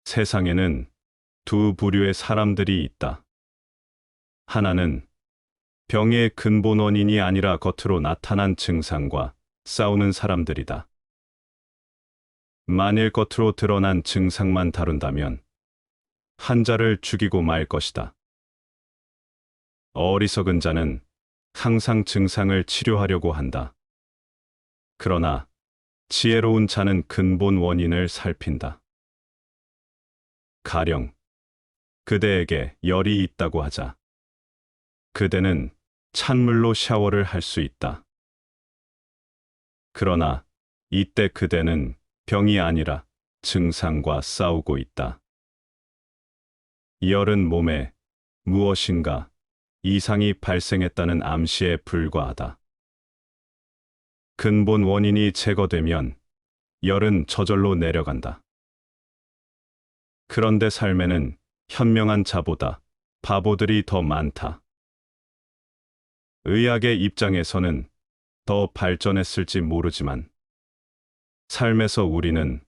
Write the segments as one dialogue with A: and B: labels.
A: 세상에는 두 부류의 사람들이 있다. 하나는 병의 근본 원인이 아니라 겉으로 나타난 증상과 싸우는 사람들이다. 만일 겉으로 드러난 증상만 다룬다면 환자를 죽이고 말 것이다. 어리석은 자는 항상 증상을 치료하려고 한다. 그러나 지혜로운 자는 근본 원인을 살핀다. 가령 그대에게 열이 있다고 하자. 그대는 찬물로 샤워를 할 수 있다. 그러나 이때 그대는 병이 아니라 증상과 싸우고 있다. 열은 몸에 무엇인가 이상이 발생했다는 암시에 불과하다. 근본 원인이 제거되면 열은 저절로 내려간다. 그런데 삶에는 현명한 자보다 바보들이 더 많다. 의학의 입장에서는 더 발전했을지 모르지만 삶에서 우리는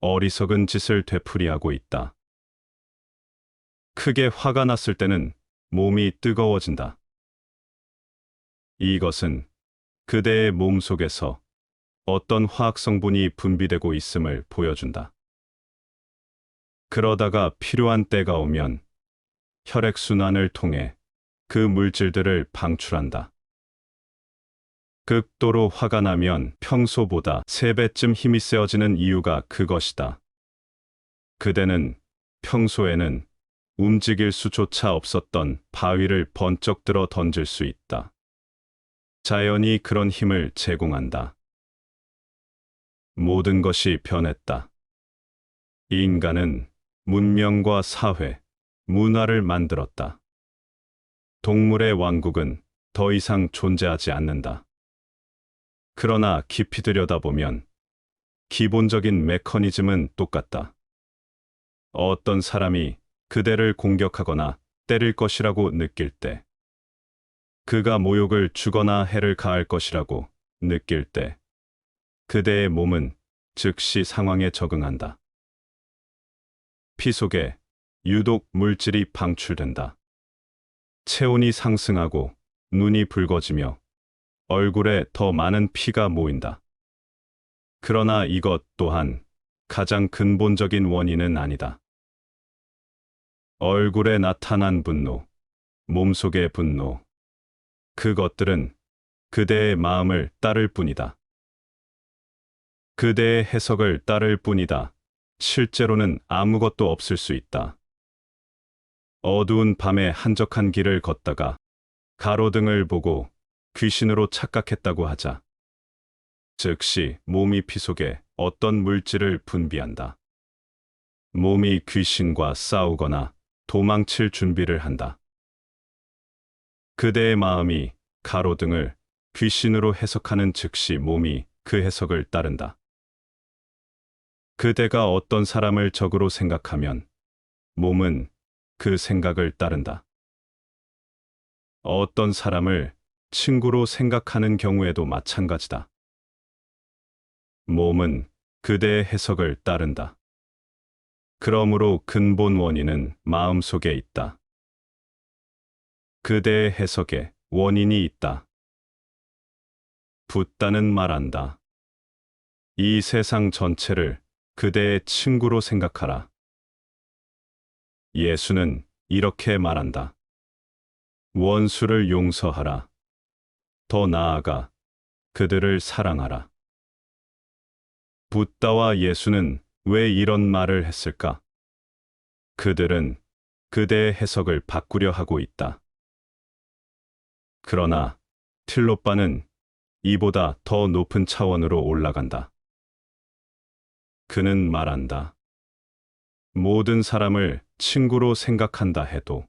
A: 어리석은 짓을 되풀이하고 있다. 크게 화가 났을 때는 몸이 뜨거워진다. 이것은 그대의 몸 속에서 어떤 화학 성분이 분비되고 있음을 보여준다. 그러다가 필요한 때가 오면 혈액순환을 통해 그 물질들을 방출한다. 극도로 화가 나면 평소보다 3배쯤 힘이 세어지는 이유가 그것이다. 그대는 평소에는 움직일 수조차 없었던 바위를 번쩍 들어 던질 수 있다. 자연이 그런 힘을 제공한다. 모든 것이 변했다. 인간은 문명과 사회, 문화를 만들었다. 동물의 왕국은 더 이상 존재하지 않는다. 그러나 깊이 들여다보면 기본적인 메커니즘은 똑같다. 어떤 사람이 그대를 공격하거나 때릴 것이라고 느낄 때, 그가 모욕을 주거나 해를 가할 것이라고 느낄 때, 그대의 몸은 즉시 상황에 적응한다. 피 속에 유독 물질이 방출된다. 체온이 상승하고 눈이 붉어지며 얼굴에 더 많은 피가 모인다. 그러나 이것 또한 가장 근본적인 원인은 아니다. 얼굴에 나타난 분노, 몸속의 분노, 그것들은 그대의 마음을 따를 뿐이다. 그대의 해석을 따를 뿐이다. 실제로는 아무것도 없을 수 있다. 어두운 밤에 한적한 길을 걷다가 가로등을 보고 귀신으로 착각했다고 하자. 즉시 몸이 피 속에 어떤 물질을 분비한다. 몸이 귀신과 싸우거나 도망칠 준비를 한다. 그대의 마음이 가로등을 귀신으로 해석하는 즉시 몸이 그 해석을 따른다. 그대가 어떤 사람을 적으로 생각하면 몸은 그 생각을 따른다. 어떤 사람을 친구로 생각하는 경우에도 마찬가지다. 몸은 그대의 해석을 따른다. 그러므로 근본 원인은 마음 속에 있다. 그대의 해석에 원인이 있다. 붓다는 말한다. 이 세상 전체를 그대의 친구로 생각하라. 예수는 이렇게 말한다. 원수를 용서하라. 더 나아가 그들을 사랑하라. 붓다와 예수는 왜 이런 말을 했을까? 그들은 그대의 해석을 바꾸려 하고 있다. 그러나 틸로빠는 이보다 더 높은 차원으로 올라간다. 그는 말한다. 모든 사람을 친구로 생각한다 해도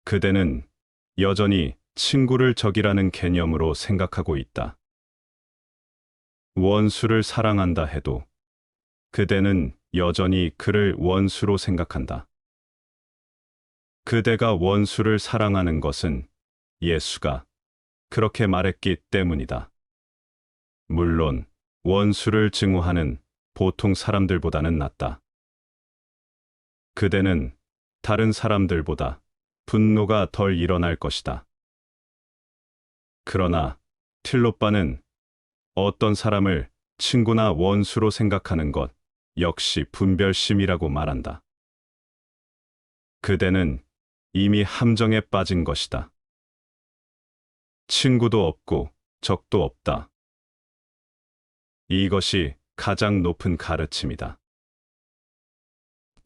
A: 그대는 여전히 친구를 적이라는 개념으로 생각하고 있다. 원수를 사랑한다 해도 그대는 여전히 그를 원수로 생각한다. 그대가 원수를 사랑하는 것은 예수가 그렇게 말했기 때문이다. 물론 원수를 증오하는 보통 사람들보다는 낫다. 그대는 다른 사람들보다 분노가 덜 일어날 것이다. 그러나 틸로빠는 어떤 사람을 친구나 원수로 생각하는 것 역시 분별심이라고 말한다. 그대는 이미 함정에 빠진 것이다. 친구도 없고 적도 없다. 이것이 가장 높은 가르침이다.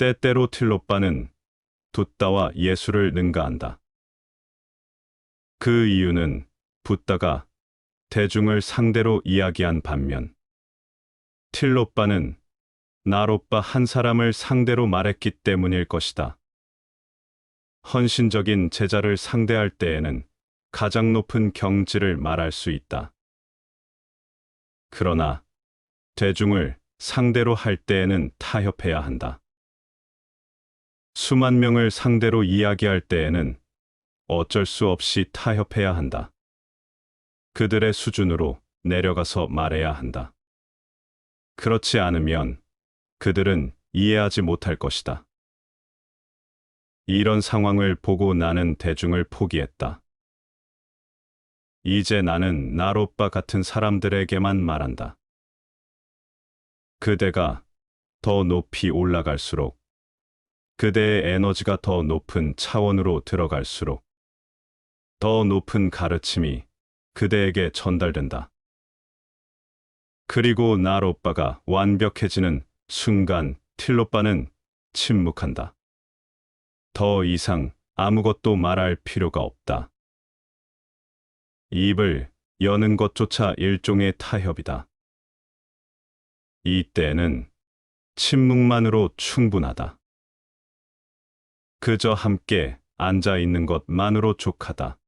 A: 때때로 틸로빠는 붓다와 예수를 능가한다. 그 이유는 붓다가 대중을 상대로 이야기한 반면 틸로빠는 나롯바 한 사람을 상대로 말했기 때문일 것이다. 헌신적인 제자를 상대할 때에는 가장 높은 경지를 말할 수 있다. 그러나 대중을 상대로 할 때에는 타협해야 한다. 수만 명을 상대로 이야기할 때에는 어쩔 수 없이 타협해야 한다. 그들의 수준으로 내려가서 말해야 한다. 그렇지 않으면 그들은 이해하지 못할 것이다. 이런 상황을 보고 나는 대중을 포기했다. 이제 나는 나롯바 같은 사람들에게만 말한다. 그대가 더 높이 올라갈수록 그대의 에너지가 더 높은 차원으로 들어갈수록 더 높은 가르침이 그대에게 전달된다. 그리고 나롯바가 완벽해지는 순간 틸로빠는 침묵한다. 더 이상 아무것도 말할 필요가 없다. 입을 여는 것조차 일종의 타협이다. 이때는 침묵만으로 충분하다. 그저 함께 앉아 있는 것만으로 족하다.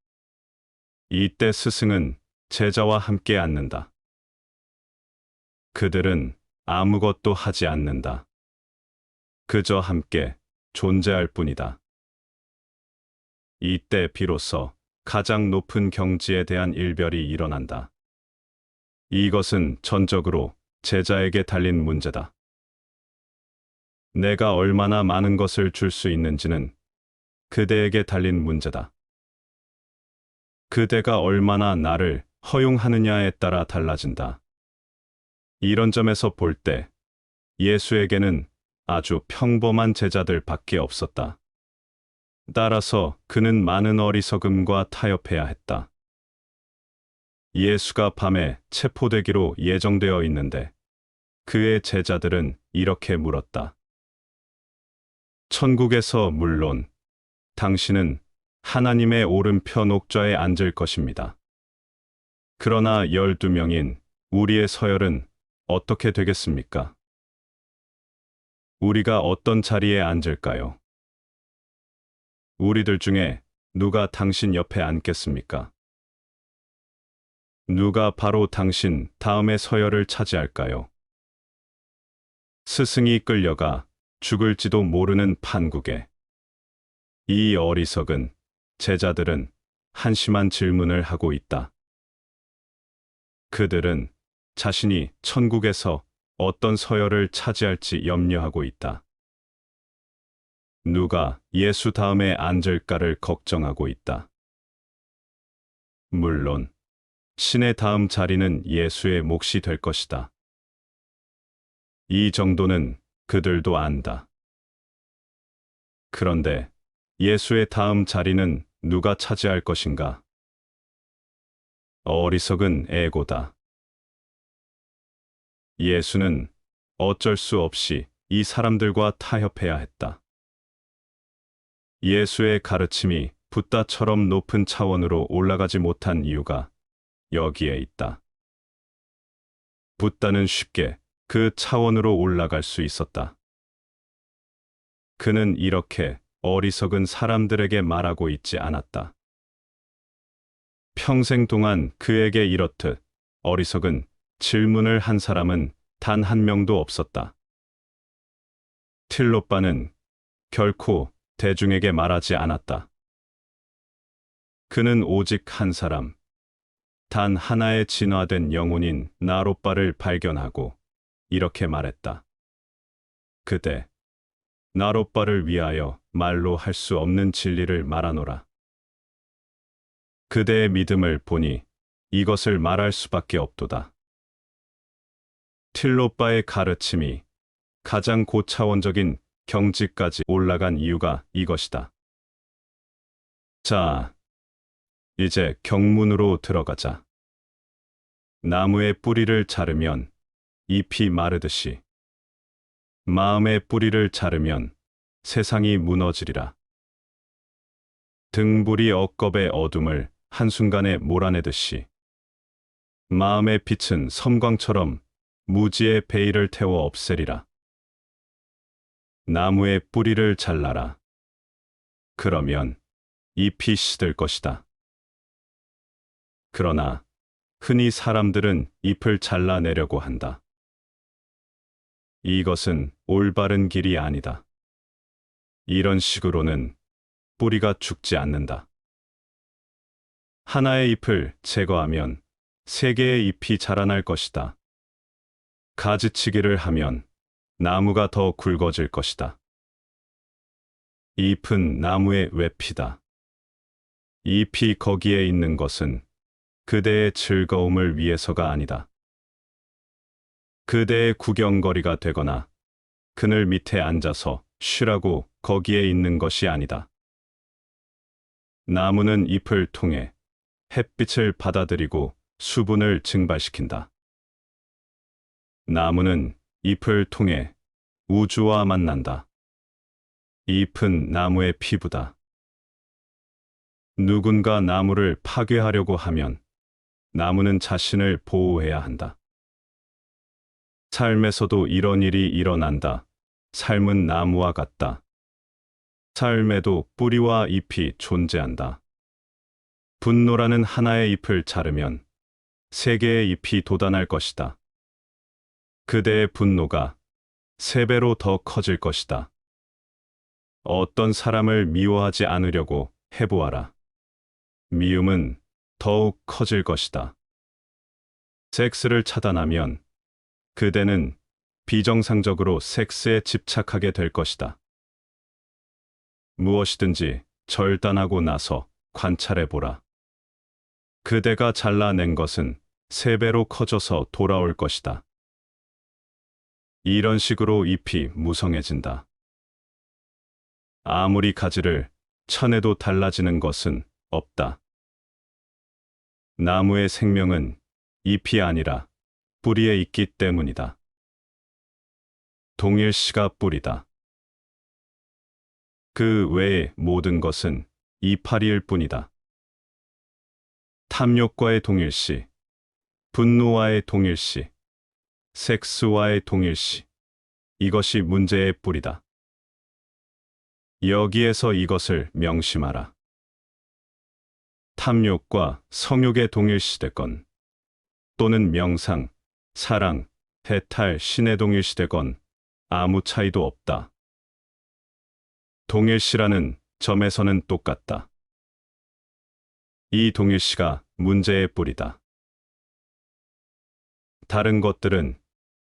A: 이때 스승은 제자와 함께 앉는다. 그들은 아무것도 하지 않는다. 그저 함께 존재할 뿐이다. 이때 비로소 가장 높은 경지에 대한 일별이 일어난다. 이것은 전적으로 제자에게 달린 문제다. 내가 얼마나 많은 것을 줄 수 있는지는 그대에게 달린 문제다. 그대가 얼마나 나를 허용하느냐에 따라 달라진다. 이런 점에서 볼 때 예수에게는 아주 평범한 제자들밖에 없었다. 따라서 그는 많은 어리석음과 타협해야 했다. 예수가 밤에 체포되기로 예정되어 있는데 그의 제자들은 이렇게 물었다. 천국에서 물론 당신은 하나님의 오른편 옥좌에 앉을 것입니다. 그러나 12명인 우리의 서열은 어떻게 되겠습니까? 우리가 어떤 자리에 앉을까요? 우리들 중에 누가 당신 옆에 앉겠습니까? 누가 바로 당신 다음의 서열을 차지할까요? 스승이 끌려가 죽을지도 모르는 판국에 이 어리석은 제자들은 한심한 질문을 하고 있다. 그들은 자신이 천국에서 어떤 서열을 차지할지 염려하고 있다. 누가 예수 다음에 앉을까를 걱정하고 있다. 물론 신의 다음 자리는 예수의 몫이 될 것이다. 이 정도는 그들도 안다. 그런데 예수의 다음 자리는 누가 차지할 것인가? 어리석은 에고다. 예수는 어쩔 수 없이 이 사람들과 타협해야 했다. 예수의 가르침이 붓다처럼 높은 차원으로 올라가지 못한 이유가 여기에 있다. 붓다는 쉽게 그 차원으로 올라갈 수 있었다. 그는 이렇게 어리석은 사람들에게 말하고 있지 않았다. 평생 동안 그에게 이렇듯 어리석은 질문을 한 사람은 단 한 명도 없었다. 틸로빠는 결코 대중에게 말하지 않았다. 그는 오직 한 사람, 단 하나의 진화된 영혼인 나롯바를 발견하고 이렇게 말했다. 그대, 나롯바를 위하여 말로 할 수 없는 진리를 말하노라. 그대의 믿음을 보니 이것을 말할 수밖에 없도다. 틸로빠의 가르침이 가장 고차원적인 경지까지 올라간 이유가 이것이다. 자, 이제 경문으로 들어가자. 나무의 뿌리를 자르면 잎이 마르듯이 마음의 뿌리를 자르면 세상이 무너지리라. 등불이 억겁의 어둠을 한순간에 몰아내듯이 마음의 빛은 섬광처럼 무지의 베일을 태워 없애리라. 나무의 뿌리를 잘라라. 그러면 잎이 시들 것이다. 그러나 흔히 사람들은 잎을 잘라내려고 한다. 이것은 올바른 길이 아니다. 이런 식으로는 뿌리가 죽지 않는다. 하나의 잎을 제거하면 세 개의 잎이 자라날 것이다. 가지치기를 하면 나무가 더 굵어질 것이다. 잎은 나무의 외피다. 잎이 거기에 있는 것은 그대의 즐거움을 위해서가 아니다. 그대의 구경거리가 되거나 그늘 밑에 앉아서 쉬라고 거기에 있는 것이 아니다. 나무는 잎을 통해 햇빛을 받아들이고 수분을 증발시킨다. 나무는 잎을 통해 우주와 만난다. 잎은 나무의 피부다. 누군가 나무를 파괴하려고 하면 나무는 자신을 보호해야 한다. 삶에서도 이런 일이 일어난다. 삶은 나무와 같다. 삶에도 뿌리와 잎이 존재한다. 분노라는 하나의 잎을 자르면 세 개의 잎이 돋아날 것이다. 그대의 분노가 세 배로 더 커질 것이다. 어떤 사람을 미워하지 않으려고 해보아라. 미움은 더욱 커질 것이다. 섹스를 차단하면 그대는 비정상적으로 섹스에 집착하게 될 것이다. 무엇이든지 절단하고 나서 관찰해보라. 그대가 잘라낸 것은 세 배로 커져서 돌아올 것이다. 이런 식으로 잎이 무성해진다. 아무리 가지를 쳐내도 달라지는 것은 없다. 나무의 생명은 잎이 아니라 뿌리에 있기 때문이다. 동일시가 뿌리다. 그 외의 모든 것은 이파리일 뿐이다. 탐욕과의 동일시, 분노와의 동일시, 섹스와의 동일시, 이것이 문제의 뿌리다. 여기에서 이것을 명심하라. 탐욕과 성욕의 동일시되건 또는 명상, 사랑, 해탈, 신의 동일시되건 아무 차이도 없다. 동일시라는 점에서는 똑같다. 이 동일시가 문제의 뿌리다. 다른 것들은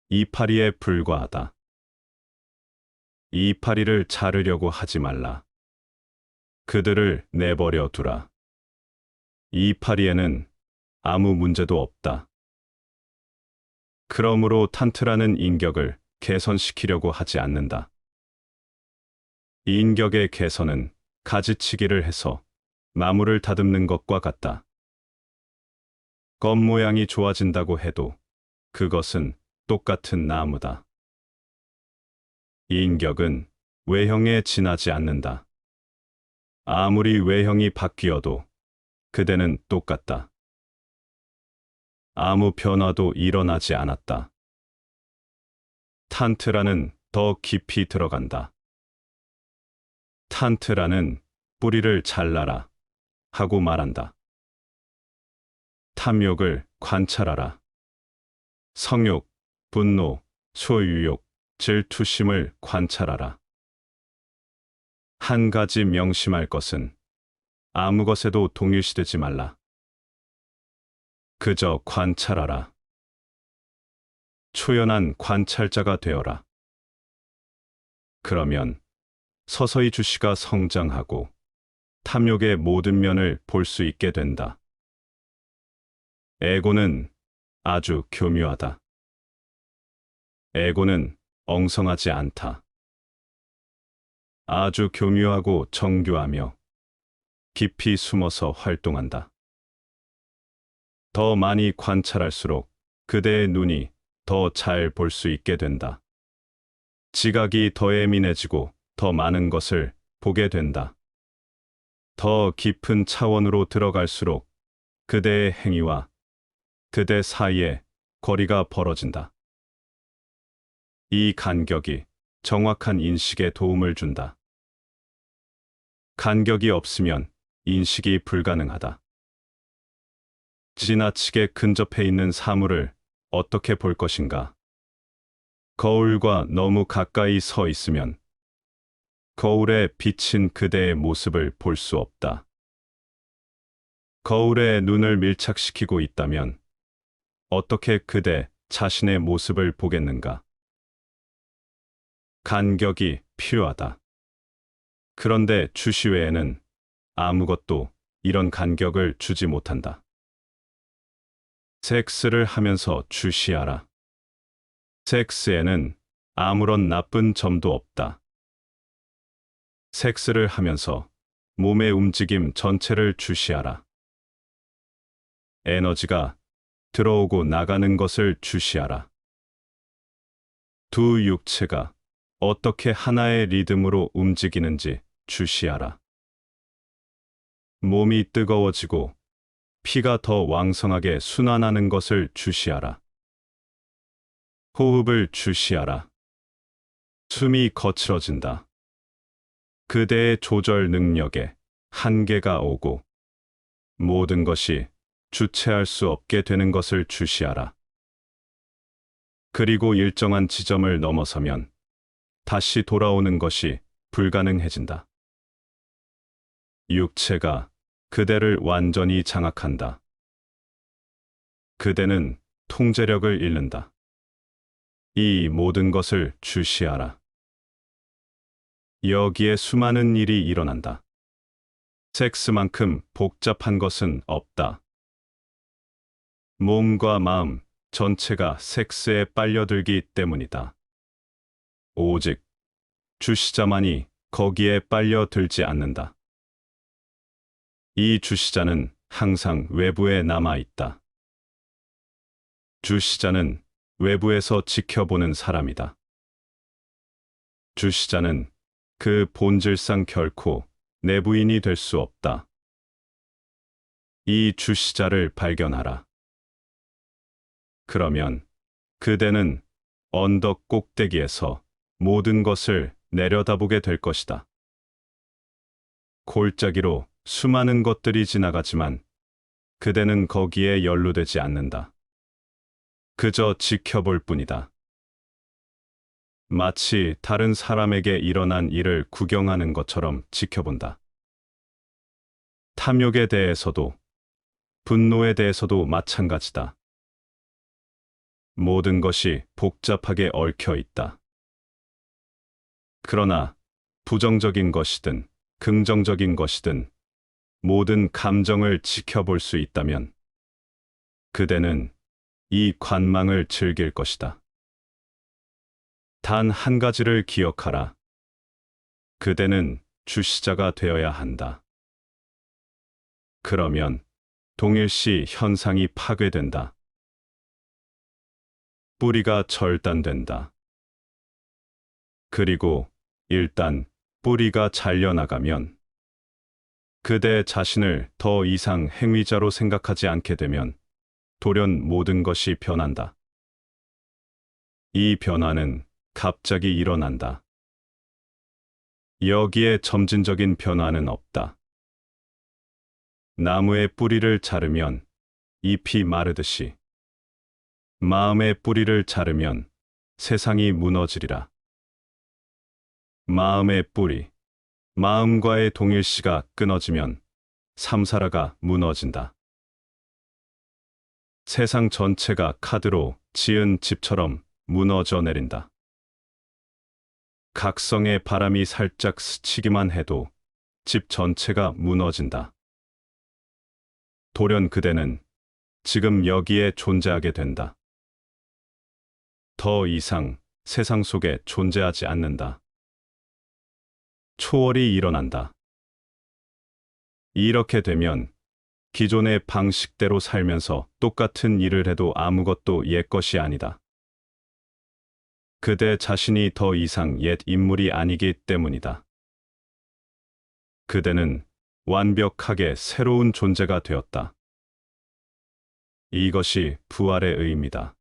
A: 이파리에 불과하다. 이파리를 자르려고 하지 말라. 그들을 내버려 두라. 이파리에는 아무 문제도 없다. 그러므로 탄트라는 인격을 개선시키려고 하지 않는다. 인격의 개선은 가지치기를 해서 나무를 다듬는 것과 같다. 겉모양이 좋아진다고 해도 그것은 똑같은 나무다. 인격은 외형에 지나지 않는다. 아무리 외형이 바뀌어도 그대는 똑같다. 아무 변화도 일어나지 않았다. 탄트라는 더 깊이 들어간다. 탄트라는 뿌리를 잘라라 하고 말한다. 탐욕을 관찰하라. 성욕, 분노, 소유욕, 질투심을 관찰하라. 한 가지 명심할 것은 아무 것에도 동일시되지 말라. 그저 관찰하라. 초연한 관찰자가 되어라. 그러면 서서히 주씨가 성장하고 탐욕의 모든 면을 볼 수 있게 된다. 에고는 아주 교묘하다. 에고는 엉성하지 않다. 아주 교묘하고 정교하며 깊이 숨어서 활동한다. 더 많이 관찰할수록 그대의 눈이 더 잘 볼 수 있게 된다. 지각이 더 예민해지고 더 많은 것을 보게 된다. 더 깊은 차원으로 들어갈수록 그대의 행위와 그대 사이에 거리가 벌어진다. 이 간격이 정확한 인식에 도움을 준다. 간격이 없으면 인식이 불가능하다. 지나치게 근접해 있는 사물을 어떻게 볼 것인가? 거울과 너무 가까이 서 있으면 거울에 비친 그대의 모습을 볼 수 없다. 거울에 눈을 밀착시키고 있다면 어떻게 그대 자신의 모습을 보겠는가? 간격이 필요하다. 그런데 주시 외에는 아무것도 이런 간격을 주지 못한다. 섹스를 하면서 주시하라. 섹스에는 아무런 나쁜 점도 없다. 섹스를 하면서 몸의 움직임 전체를 주시하라. 에너지가 들어오고 나가는 것을 주시하라. 두 육체가 어떻게 하나의 리듬으로 움직이는지 주시하라. 몸이 뜨거워지고 피가 더 왕성하게 순환하는 것을 주시하라. 호흡을 주시하라. 숨이 거칠어진다. 그대의 조절 능력에 한계가 오고 모든 것이 주체할 수 없게 되는 것을 주시하라. 그리고 일정한 지점을 넘어서면 다시 돌아오는 것이 불가능해진다. 육체가 그대를 완전히 장악한다. 그대는 통제력을 잃는다. 이 모든 것을 주시하라. 여기에 수많은 일이 일어난다. 섹스만큼 복잡한 것은 없다. 몸과 마음 전체가 섹스에 빨려들기 때문이다. 오직 주시자만이 거기에 빨려들지 않는다. 이 주시자는 항상 외부에 남아 있다. 주시자는 외부에서 지켜보는 사람이다. 주시자는 그 본질상 결코 내부인이 될 수 없다. 이 주시자를 발견하라. 그러면 그대는 언덕 꼭대기에서 모든 것을 내려다보게 될 것이다. 골짜기로 수많은 것들이 지나가지만 그대는 거기에 연루되지 않는다. 그저 지켜볼 뿐이다. 마치 다른 사람에게 일어난 일을 구경하는 것처럼 지켜본다. 탐욕에 대해서도 분노에 대해서도 마찬가지다. 모든 것이 복잡하게 얽혀 있다. 그러나 부정적인 것이든 긍정적인 것이든 모든 감정을 지켜볼 수 있다면 그대는 이 관망을 즐길 것이다. 단 한 가지를 기억하라. 그대는 주시자가 되어야 한다. 그러면 동일시 현상이 파괴된다. 뿌리가 절단된다. 그리고 일단 뿌리가 잘려나가면 그대 자신을 더 이상 행위자로 생각하지 않게 되면 돌연 모든 것이 변한다. 이 변화는 갑자기 일어난다. 여기에 점진적인 변화는 없다. 나무의 뿌리를 자르면 잎이 마르듯이 마음의 뿌리를 자르면 세상이 무너지리라. 마음의 뿌리, 마음과의 동일시가 끊어지면 삼사라가 무너진다. 세상 전체가 카드로 지은 집처럼 무너져 내린다. 각성의 바람이 살짝 스치기만 해도 집 전체가 무너진다. 돌연 그대는 지금 여기에 존재하게 된다. 더 이상 세상 속에 존재하지 않는다. 초월이 일어난다. 이렇게 되면 기존의 방식대로 살면서 똑같은 일을 해도 아무것도 옛것이 아니다. 그대 자신이 더 이상 옛 인물이 아니기 때문이다. 그대는 완벽하게 새로운 존재가 되었다. 이것이 부활의 의미다.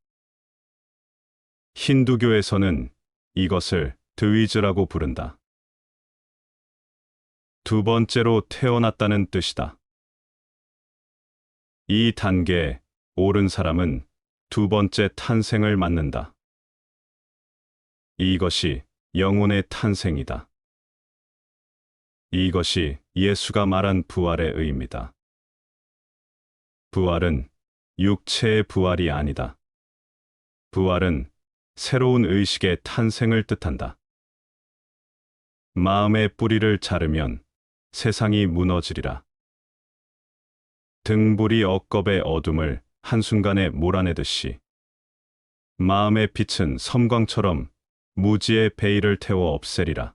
A: 힌두교에서는 이것을 드위즈라고 부른다. 두 번째로 태어났다는 뜻이다. 이 단계에 오른 사람은 두 번째 탄생을 맞는다. 이것이 영혼의 탄생이다. 이것이 예수가 말한 부활의 의미다. 부활은 육체의 부활이 아니다. 부활은 새로운 의식의 탄생을 뜻한다. 마음의 뿌리를 자르면 세상이 무너지리라. 등불이 억겁의 어둠을 한순간에 몰아내듯이 마음의 빛은 섬광처럼 무지의 베일을 태워 없애리라.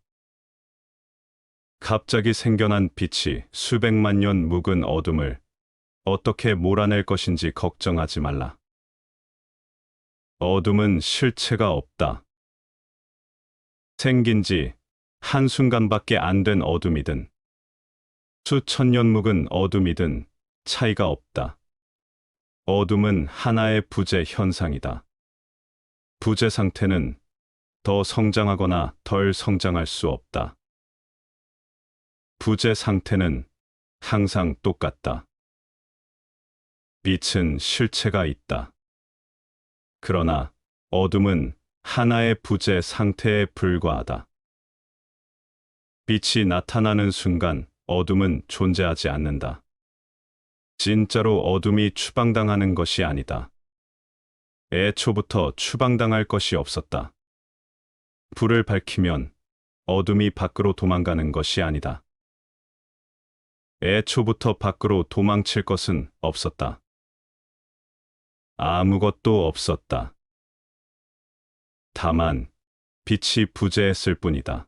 A: 갑자기 생겨난 빛이 수백만 년 묵은 어둠을 어떻게 몰아낼 것인지 걱정하지 말라. 어둠은 실체가 없다. 생긴 지 한순간밖에 안 된 어둠이든 수천 년 묵은 어둠이든 차이가 없다. 어둠은 하나의 부재 현상이다. 부재 상태는 더 성장하거나 덜 성장할 수 없다. 부재 상태는 항상 똑같다. 빛은 실체가 있다. 그러나 어둠은 하나의 부재 상태에 불과하다. 빛이 나타나는 순간 어둠은 존재하지 않는다. 진짜로 어둠이 추방당하는 것이 아니다. 애초부터 추방당할 것이 없었다. 불을 밝히면 어둠이 밖으로 도망가는 것이 아니다. 애초부터 밖으로 도망칠 것은 없었다. 아무것도 없었다. 다만 빛이 부재했을 뿐이다.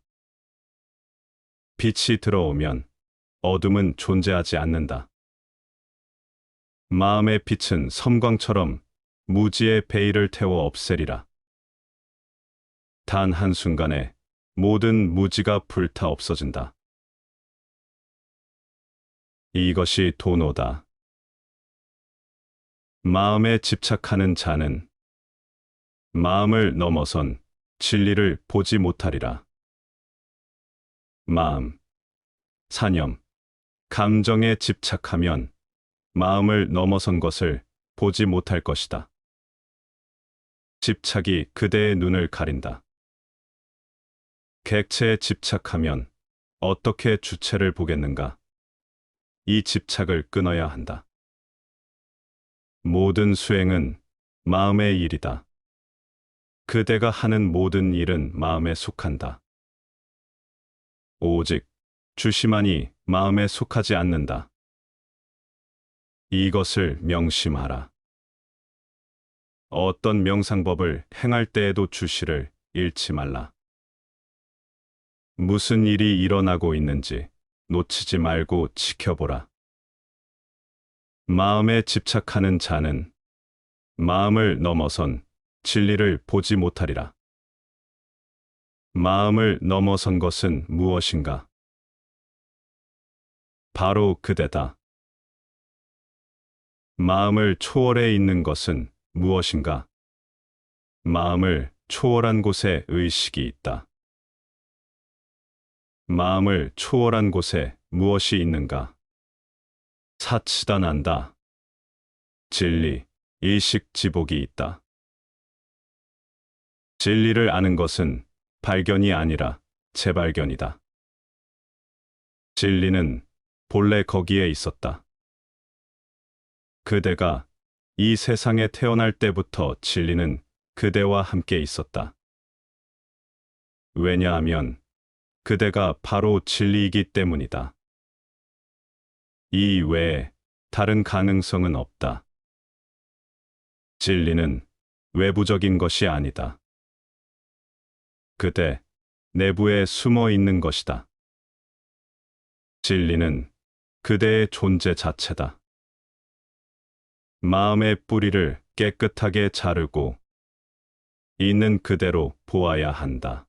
A: 빛이 들어오면 어둠은 존재하지 않는다. 마음의 빛은 섬광처럼 무지의 베일을 태워 없애리라. 단 한순간에 모든 무지가 불타 없어진다. 이것이 도노다. 마음에 집착하는 자는 마음을 넘어선 진리를 보지 못하리라. 마음, 사념, 감정에 집착하면 마음을 넘어선 것을 보지 못할 것이다. 집착이 그대의 눈을 가린다. 객체에 집착하면 어떻게 주체를 보겠는가? 이 집착을 끊어야 한다. 모든 수행은 마음의 일이다. 그대가 하는 모든 일은 마음에 속한다. 오직 주시만이 마음에 속하지 않는다. 이것을 명심하라. 어떤 명상법을 행할 때에도 주시를 잃지 말라. 무슨 일이 일어나고 있는지 놓치지 말고 지켜보라. 마음에 집착하는 자는 마음을 넘어선 진리를 보지 못하리라. 마음을 넘어선 것은 무엇인가? 바로 그대다. 마음을 초월해 있는 것은 무엇인가? 마음을 초월한 곳에 의식이 있다. 마음을 초월한 곳에 무엇이 있는가? 사치다 난다. 진리, 의식 지복이 있다. 진리를 아는 것은 발견이 아니라 재발견이다. 진리는 본래 거기에 있었다. 그대가 이 세상에 태어날 때부터 진리는 그대와 함께 있었다. 왜냐하면 그대가 바로 진리이기 때문이다. 이 외에 다른 가능성은 없다. 진리는 외부적인 것이 아니다. 그대 내부에 숨어 있는 것이다. 진리는 그대의 존재 자체다. 마음의 뿌리를 깨끗하게 자르고 있는 그대로 보아야 한다.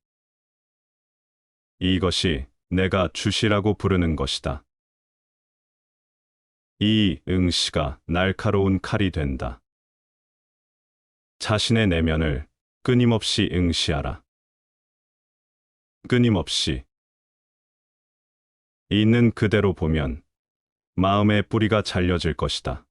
A: 이것이 내가 주시라고 부르는 것이다. 이 응시가 날카로운 칼이 된다. 자신의 내면을 끊임없이 응시하라. 끊임없이. 있는 그대로 보면 마음의 뿌리가 잘려질 것이다.